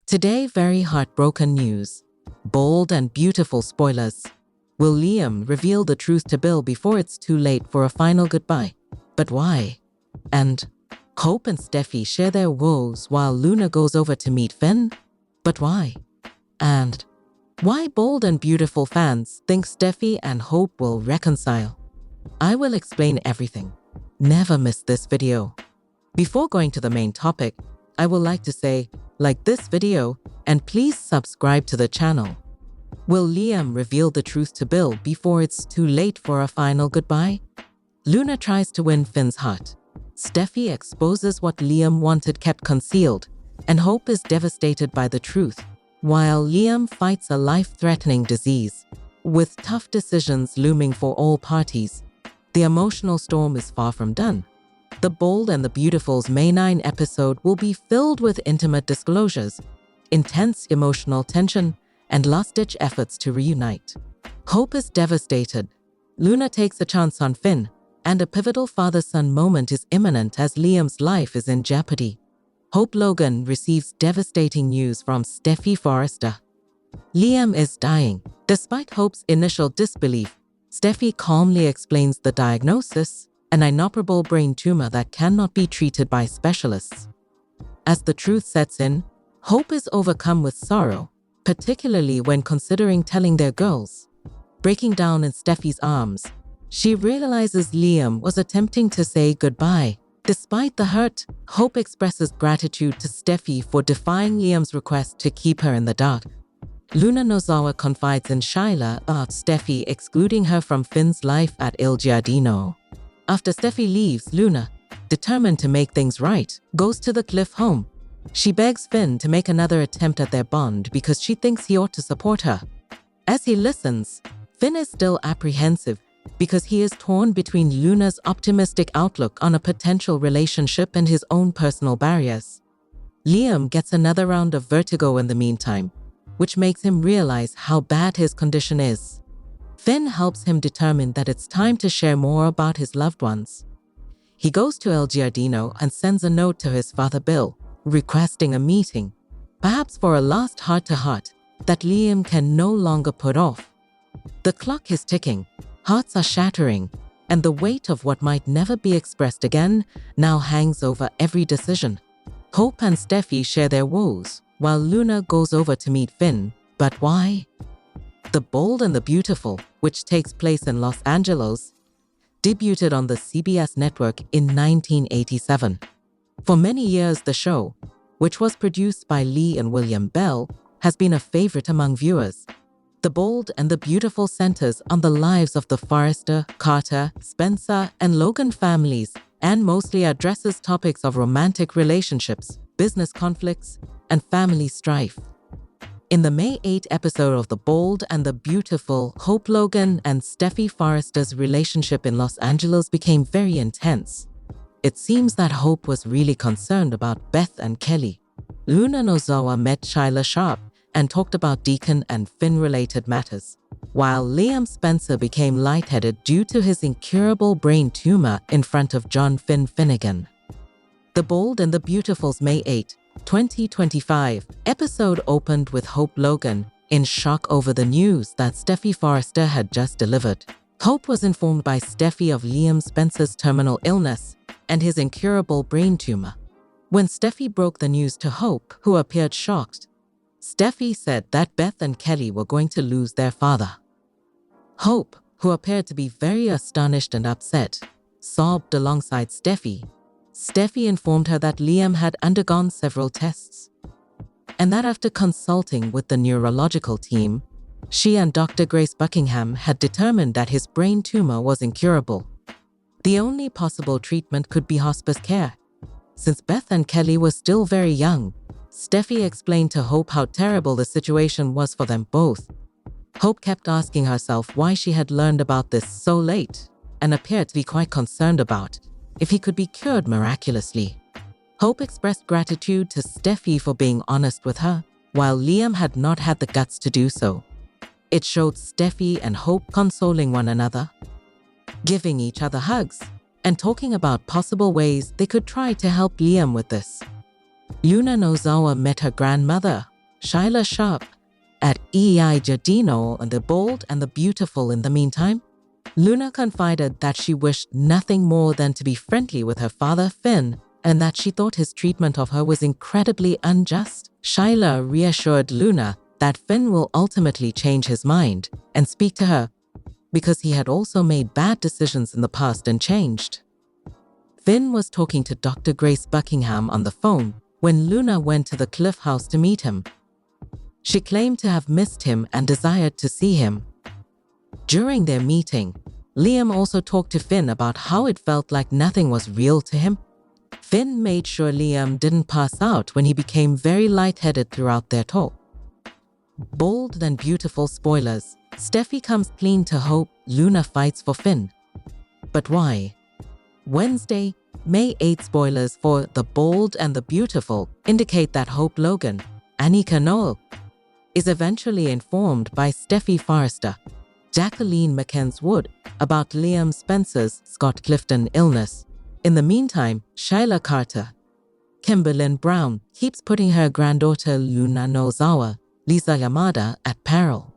Today, very heartbroken news. Bold and beautiful spoilers. Will Liam reveal the truth to Bill before it's too late for a final goodbye? But why? And Hope and Steffi share their woes while Luna goes over to meet Finn? But why? And why bold and beautiful fans think Steffi and Hope will reconcile? I will explain everything. Never miss this video. Before going to the main topic, I would like to say, like this video, and please subscribe to the channel. Will Liam reveal the truth to Bill before it's too late for a final goodbye? Luna tries to win Finn's heart. Steffi exposes what Liam wanted kept concealed, and Hope is devastated by the truth, while Liam fights a life-threatening disease. With tough decisions looming for all parties, the emotional storm is far from done. The Bold and the Beautiful's May 9 episode will be filled with intimate disclosures, intense emotional tension, and last-ditch efforts to reunite. Hope is devastated. Luna takes a chance on Finn, and a pivotal father-son moment is imminent as Liam's life is in jeopardy. Hope Logan receives devastating news from Steffi Forrester. Liam is dying. Despite Hope's initial disbelief, Steffi calmly explains the diagnosis: an inoperable brain tumor that cannot be treated by specialists. As the truth sets in, Hope is overcome with sorrow, particularly when considering telling their girls. Breaking down in Steffi's arms, she realizes Liam was attempting to say goodbye. Despite the hurt, Hope expresses gratitude to Steffi for defying Liam's request to keep her in the dark. Luna Nozawa confides in Shyla about Steffi excluding her from Finn's life at Il Giardino. After Steffi leaves, Luna, determined to make things right, goes to the Cliff home. She begs Finn to make another attempt at their bond because she thinks he ought to support her. As he listens, Finn is still apprehensive because he is torn between Luna's optimistic outlook on a potential relationship and his own personal barriers. Liam gets another round of vertigo in the meantime, which makes him realize how bad his condition is. Finn helps him determine that it's time to share more about his loved ones. He goes to El Giardino and sends a note to his father Bill, requesting a meeting, perhaps for a last heart-to-heart that Liam can no longer put off. The clock is ticking, hearts are shattering, and the weight of what might never be expressed again now hangs over every decision. Hope and Steffi share their woes, while Luna goes over to meet Finn. But why? The Bold and the Beautiful, which takes place in Los Angeles, debuted on the CBS network in 1987. For many years, the show, which was produced by Lee and William Bell, has been a favorite among viewers. The Bold and the Beautiful centers on the lives of the Forrester, Carter, Spencer, and Logan families, and mostly addresses topics of romantic relationships, business conflicts, and family strife. In the May 8 episode of The Bold and the Beautiful, Hope Logan and Steffi Forrester's relationship in Los Angeles became very intense. It seems that Hope was really concerned about Beth and Kelly. Luna Nozawa met Shyla Sharp and talked about Deacon and Finn-related matters, while Liam Spencer became lightheaded due to his incurable brain tumor in front of John Finnegan. The Bold and the Beautiful's May 8, 2025 episode opened with Hope Logan in shock over the news that Steffi Forrester had just delivered. Hope was informed by Steffi of Liam Spencer's terminal illness and his incurable brain tumor. When Steffi broke the news to Hope, who appeared shocked, Steffi said that Beth and Kelly were going to lose their father. Hope, who appeared to be very astonished and upset, sobbed alongside Steffi. Steffi informed her that Liam had undergone several tests, and that after consulting with the neurological team, she and Dr. Grace Buckingham had determined that his brain tumor was incurable. The only possible treatment could be hospice care. Since Beth and Kelly were still very young, Steffi explained to Hope how terrible the situation was for them both. Hope kept asking herself why she had learned about this so late, and appeared to be quite concerned about if he could be cured miraculously. Hope expressed gratitude to Steffi for being honest with her, while Liam had not had the guts to do so. It showed Steffi and Hope consoling one another, giving each other hugs, and talking about possible ways they could try to help Liam with this. Luna Nozawa met her grandmother, Shyla Sharp at EI Giardino and The Bold and the Beautiful. In the meantime, Luna confided that she wished nothing more than to be friendly with her father, Finn, and that she thought his treatment of her was incredibly unjust. Shyla reassured Luna that Finn will ultimately change his mind and speak to her because he had also made bad decisions in the past and changed. Finn was talking to Dr. Grace Buckingham on the phone when Luna went to the Cliff House to meet him. She claimed to have missed him and desired to see him. During their meeting, Liam also talked to Finn about how it felt like nothing was real to him. Finn made sure Liam didn't pass out when he became very lightheaded throughout their talk. Bold and beautiful spoilers. Steffi comes clean to Hope. Luna fights for Finn. But why? Wednesday, May 8 spoilers for The Bold and the Beautiful indicate that Hope Logan, Annika Noel, is eventually informed by Steffi Forrester, Jacqueline McKenzie Wood, about Liam Spencer's Scott Clifton illness. In the meantime, Shyla Carter, Kimberlyn Brown, keeps putting her granddaughter Luna Nozawa, Lisa Yamada, at peril.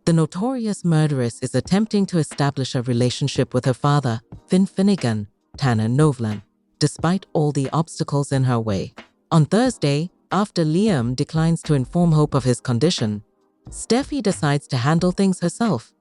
The notorious murderess is attempting to establish a relationship with her father, Finn Finnegan, Tanner Novlan, despite all the obstacles in her way. On Thursday, after Liam declines to inform Hope of his condition, Steffi decides to handle things herself.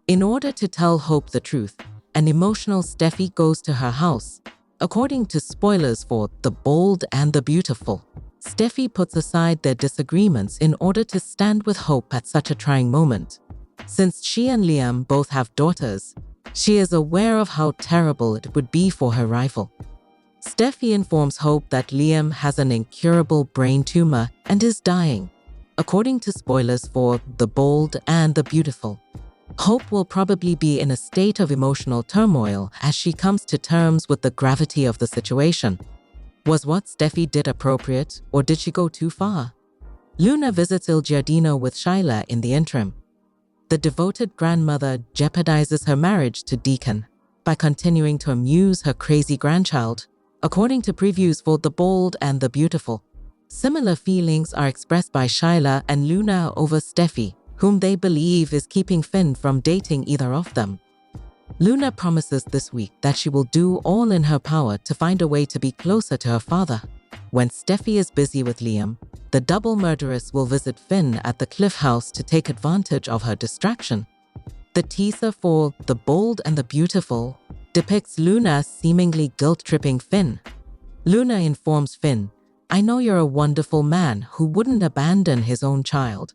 In order to tell Hope the truth, an emotional Steffi goes to her house. According to spoilers for The Bold and the Beautiful, Steffi puts aside their disagreements in order to stand with Hope at such a trying moment. Since she and Liam both have daughters, she is aware of how terrible it would be for her rival. Steffi informs Hope that Liam has an incurable brain tumor and is dying. According to spoilers for The Bold and the Beautiful, Hope will probably be in a state of emotional turmoil as she comes to terms with the gravity of the situation. Was what Steffi did appropriate, or did she go too far? Luna visits Il Giardino with Shyla in the interim. The devoted grandmother jeopardizes her marriage to Deacon by continuing to amuse her crazy grandchild. According to previews for The Bold and the Beautiful, similar feelings are expressed by Shyla and Luna over Steffi, whom they believe is keeping Finn from dating either of them. Luna promises this week that she will do all in her power to find a way to be closer to her father. When Steffi is busy with Liam, the double murderess will visit Finn at the Cliff House to take advantage of her distraction. The teaser for The Bold and the Beautiful depicts Luna seemingly guilt-tripping Finn. Luna informs Finn, "I know you're a wonderful man who wouldn't abandon his own child."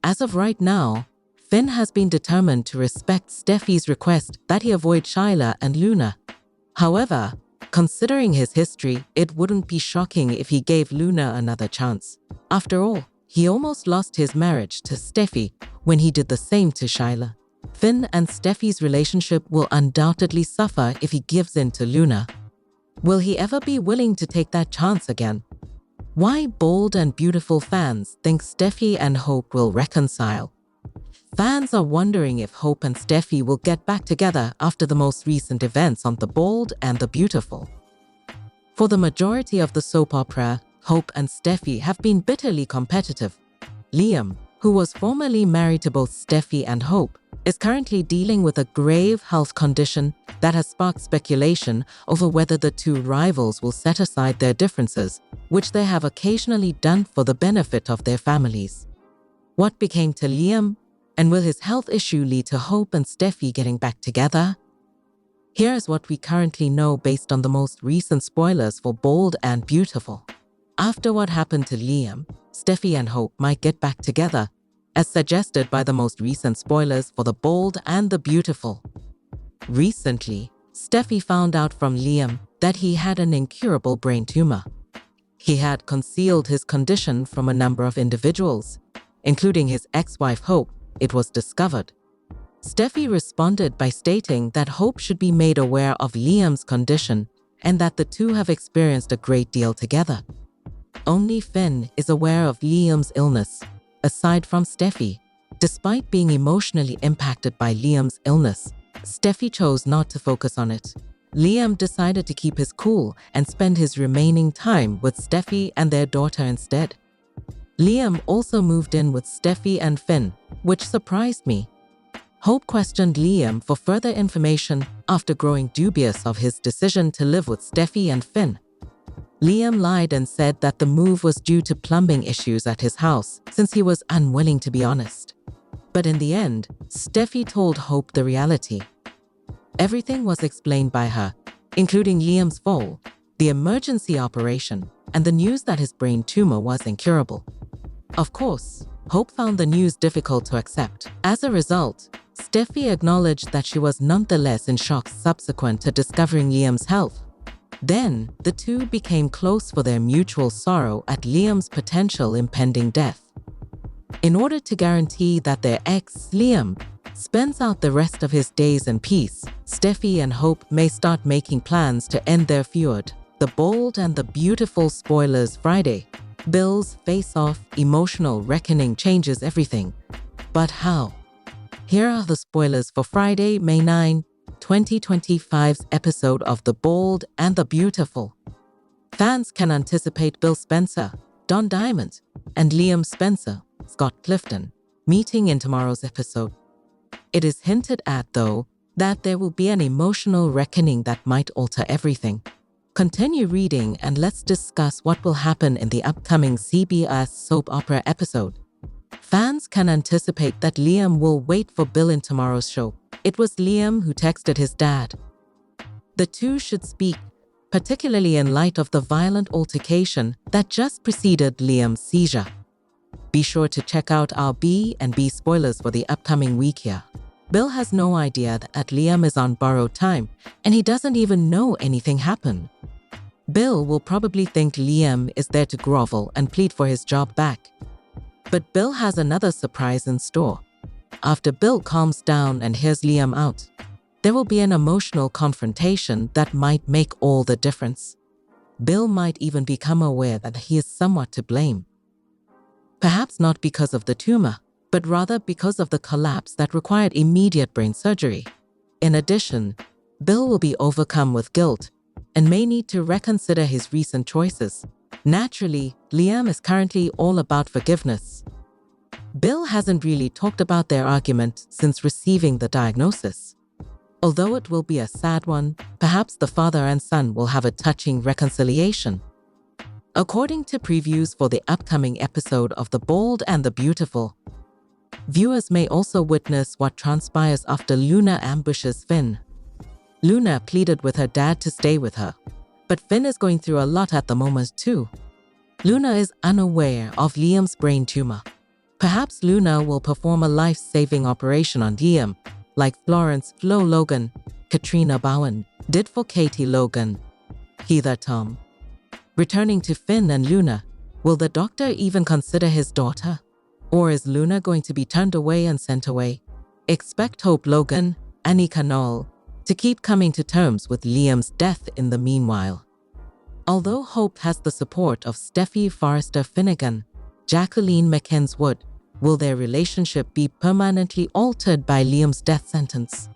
As of right now, Finn has been determined to respect Steffi's request that he avoid Shyla and Luna. However, considering his history, it wouldn't be shocking if he gave Luna another chance. After all, he almost lost his marriage to Steffi when he did the same to Shyla. Finn and Steffi's relationship will undoubtedly suffer if he gives in to Luna. Will he ever be willing to take that chance again? Why Bold and Beautiful fans think Steffi and Hope will reconcile? Fans are wondering if Hope and Steffi will get back together after the most recent events on The Bold and the Beautiful. For the majority of the soap opera, Hope and Steffi have been bitterly competitive. Liam, who was formerly married to both Steffi and Hope, is currently dealing with a grave health condition that has sparked speculation over whether the two rivals will set aside their differences, which they have occasionally done for the benefit of their families. What became to Liam? And will his health issue lead to Hope and Steffi getting back together? Here's what we currently know based on the most recent spoilers for Bold and Beautiful. After what happened to Liam, Steffi and Hope might get back together, as suggested by the most recent spoilers for The Bold and the Beautiful. Recently, Steffi found out from Liam that he had an incurable brain tumor. He had concealed his condition from a number of individuals, including his ex-wife Hope. It was discovered. Steffi responded by stating that Hope should be made aware of Liam's condition and that the two have experienced a great deal together. Only Finn is aware of Liam's illness, aside from Steffi. Despite being emotionally impacted by Liam's illness, Steffi chose not to focus on it. Liam decided to keep his cool and spend his remaining time with Steffi and their daughter instead. Liam also moved in with Steffi and Finn, which surprised me. Hope questioned Liam for further information after growing dubious of his decision to live with Steffi and Finn. Liam lied and said that the move was due to plumbing issues at his house, since he was unwilling to be honest. But in the end, Steffi told Hope the reality. Everything was explained by her, including Liam's fall, the emergency operation, and the news that his brain tumor was incurable. Of course, Hope found the news difficult to accept. As a result, Steffi acknowledged that she was nonetheless in shock subsequent to discovering Liam's health. Then, the two became close for their mutual sorrow at Liam's potential impending death. In order to guarantee that their ex, Liam, spends out the rest of his days in peace, Steffi and Hope may start making plans to end their feud. The Bold and the Beautiful spoilers Friday. Bill's face-off emotional reckoning changes everything. But how? Here are the spoilers for Friday, May 9, 2025's episode of The Bold and the Beautiful. Fans can anticipate Bill Spencer, Don Diamond, and Liam Spencer, Scott Clifton, meeting in tomorrow's episode. It is hinted at, though, that there will be an emotional reckoning that might alter everything. Continue reading and let's discuss what will happen in the upcoming CBS soap opera episode. Fans can anticipate that Liam will wait for Bill in tomorrow's show. It was Liam who texted his dad. The two should speak, particularly in light of the violent altercation that just preceded Liam's seizure. Be sure to check out our B&B spoilers for the upcoming week here. Bill has no idea that Liam is on borrowed time, and he doesn't even know anything happened. Bill will probably think Liam is there to grovel and plead for his job back. But Bill has another surprise in store. After Bill calms down and hears Liam out, there will be an emotional confrontation that might make all the difference. Bill might even become aware that he is somewhat to blame. Perhaps not because of the tumor, but rather because of the collapse that required immediate brain surgery. In addition, Bill will be overcome with guilt and may need to reconsider his recent choices. Naturally, Liam is currently all about forgiveness. Bill hasn't really talked about their argument since receiving the diagnosis. Although it will be a sad one, perhaps the father and son will have a touching reconciliation. According to previews for the upcoming episode of The Bold and the Beautiful, viewers may also witness what transpires after Luna ambushes Finn. Luna pleaded with her dad to stay with her, but Finn is going through a lot at the moment too. Luna is unaware of Liam's brain tumor. Perhaps Luna will perform a life-saving operation on Liam, like Florence Flo Logan, Katrina Bowen did for Katie Logan. Heather Tom. Returning to Finn and Luna, will the doctor even consider his daughter? Or is Luna going to be turned away and sent away? Expect Hope Logan, Annie Canol, to keep coming to terms with Liam's death in the meanwhile. Although Hope has the support of Steffi Forrester Finnegan, Jacqueline McKenzie Wood, will their relationship be permanently altered by Liam's death sentence?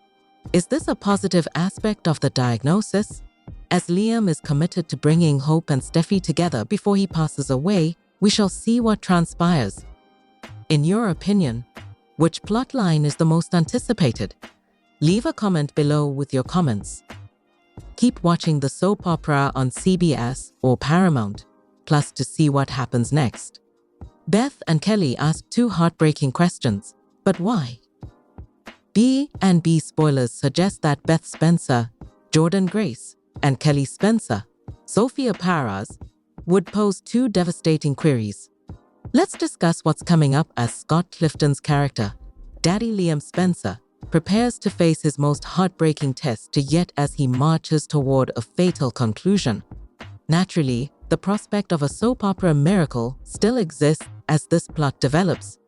Is this a positive aspect of the diagnosis? As Liam is committed to bringing Hope and Steffi together before he passes away, we shall see what transpires. In your opinion, which plotline is the most anticipated? Leave a comment below with your comments. Keep watching the soap opera on CBS or Paramount Plus to see what happens next. Beth and Kelly asked two heartbreaking questions, but why? B&B spoilers suggest that Beth Spencer, Jordan Grace, and Kelly Spencer, Sophia Paras, would pose two devastating queries. Let's discuss what's coming up as Scott Clifton's character, Daddy Liam Spencer, prepares to face his most heartbreaking test yet as he marches toward a fatal conclusion. Naturally, the prospect of a soap opera miracle still exists as this plot develops.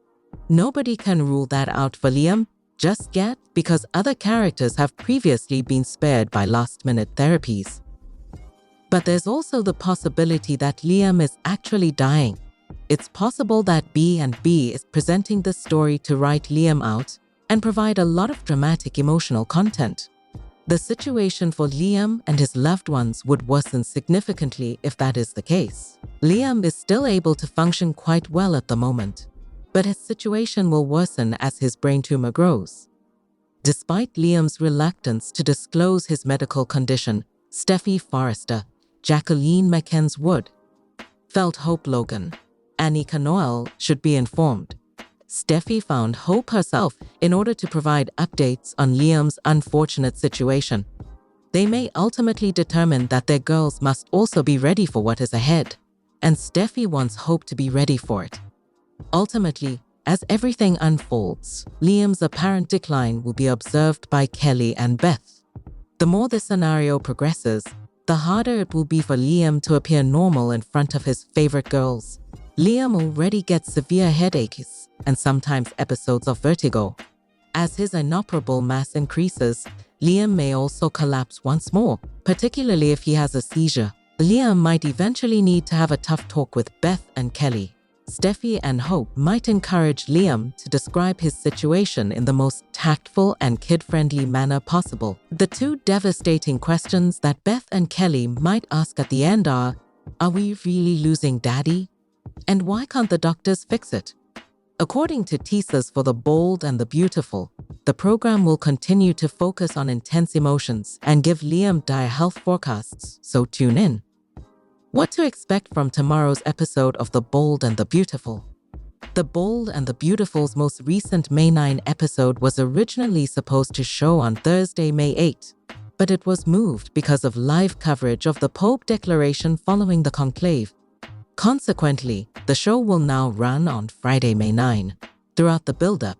Nobody can rule that out for Liam just yet because other characters have previously been spared by last-minute therapies. But there's also the possibility that Liam is actually dying. It's possible that B&B is presenting this story to write Liam out and provide a lot of dramatic emotional content. The situation for Liam and his loved ones would worsen significantly if that is the case. Liam is still able to function quite well at the moment, but his situation will worsen as his brain tumor grows. Despite Liam's reluctance to disclose his medical condition, Steffi Forrester, Jacqueline McKenzie Wood, felt Hope Logan, Annika Noel should be informed. Steffi found Hope herself in order to provide updates on Liam's unfortunate situation. They may ultimately determine that their girls must also be ready for what is ahead, and Steffi wants Hope to be ready for it. Ultimately, as everything unfolds, Liam's apparent decline will be observed by Kelly and Beth. The more the scenario progresses, the harder it will be for Liam to appear normal in front of his favorite girls. Liam already gets severe headaches and sometimes episodes of vertigo. As his inoperable mass increases, Liam may also collapse once more, particularly if he has a seizure. Liam might eventually need to have a tough talk with Beth and Kelly. Steffi and Hope might encourage Liam to describe his situation in the most tactful and kid-friendly manner possible. The two devastating questions that Beth and Kelly might ask at the end are we really losing Daddy? And why can't the doctors fix it? According to teasers for The Bold and the Beautiful, the program will continue to focus on intense emotions and give Liam dire health forecasts, so tune in. What to expect from tomorrow's episode of The Bold and the Beautiful? The Bold and the Beautiful's most recent May 9 episode was originally supposed to show on Thursday, May 8, but it was moved because of live coverage of the Pope declaration following the conclave. Consequently, the show will now run on Friday, May 9. Throughout the build-up,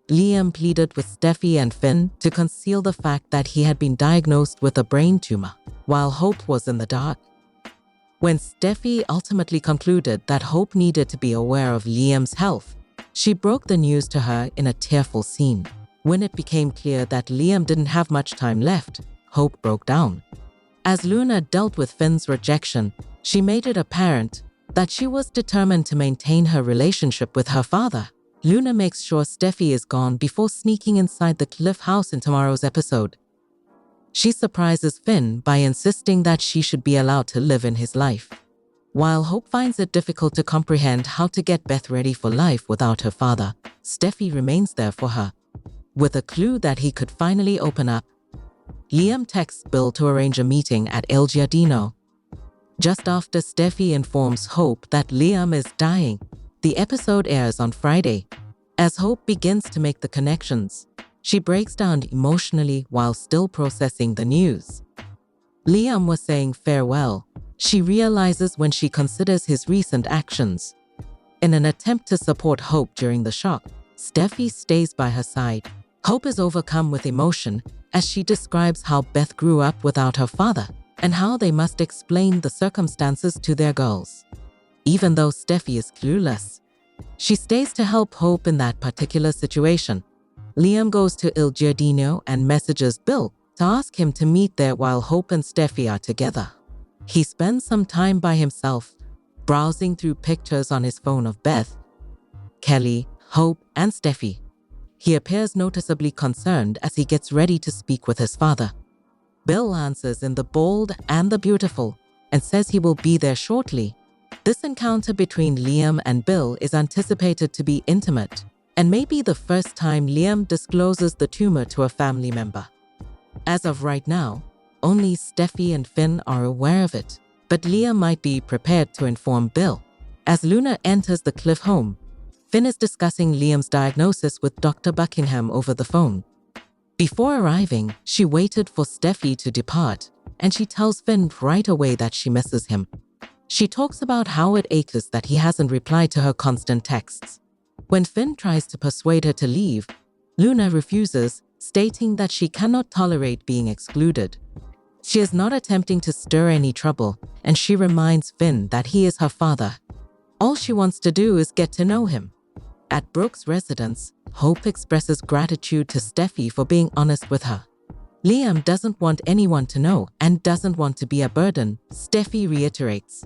Liam pleaded with Steffi and Finn to conceal the fact that he had been diagnosed with a brain tumor, while Hope was in the dark. When Steffi ultimately concluded that Hope needed to be aware of Liam's health, she broke the news to her in a tearful scene. When it became clear that Liam didn't have much time left, Hope broke down. As Luna dealt with Finn's rejection, she made it apparent that she was determined to maintain her relationship with her father. Luna makes sure Steffi is gone before sneaking inside the Cliff house in tomorrow's episode. She surprises Finn by insisting that she should be allowed to live in his life. While Hope finds it difficult to comprehend how to get Beth ready for life without her father, Steffi remains there for her. With a clue that he could finally open up, Liam texts Bill to arrange a meeting at El Giardino. Just after Steffi informs Hope that Liam is dying, the episode airs on Friday. As Hope begins to make the connections, she breaks down emotionally while still processing the news. Liam was saying farewell, she realizes when she considers his recent actions. In an attempt to support Hope during the shock, Steffi stays by her side. Hope is overcome with emotion as she describes how Beth grew up without her father and how they must explain the circumstances to their girls. Even though Steffi is clueless, she stays to help Hope in that particular situation. Liam goes to Il Giardino and messages Bill to ask him to meet there while Hope and Steffi are together. He spends some time by himself, browsing through pictures on his phone of Beth, Kelly, Hope, and Steffi. He appears noticeably concerned as he gets ready to speak with his father. Bill answers in The Bold and the Beautiful and says he will be there shortly. This encounter between Liam and Bill is anticipated to be intimate and may be the first time Liam discloses the tumor to a family member. As of right now, only Steffi and Finn are aware of it, but Liam might be prepared to inform Bill. As Luna enters the Cliff home, Finn is discussing Liam's diagnosis with Dr. Buckingham over the phone. Before arriving, she waited for Steffi to depart, and she tells Finn right away that she misses him. She talks about how it aches that he hasn't replied to her constant texts. When Finn tries to persuade her to leave, Luna refuses, stating that she cannot tolerate being excluded. She is not attempting to stir any trouble, and she reminds Finn that he is her father. All she wants to do is get to know him. At Brooke's residence, Hope expresses gratitude to Steffi for being honest with her. Liam doesn't want anyone to know and doesn't want to be a burden, Steffi reiterates.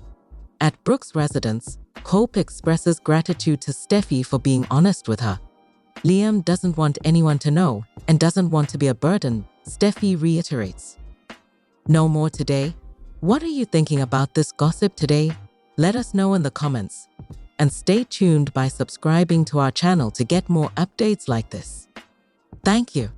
At Brooke's residence, Hope expresses gratitude to Steffi for being honest with her. Liam doesn't want anyone to know and doesn't want to be a burden, Steffi reiterates. No more today? What are you thinking about this gossip today? Let us know in the comments. And stay tuned by subscribing to our channel to get more updates like this. Thank you.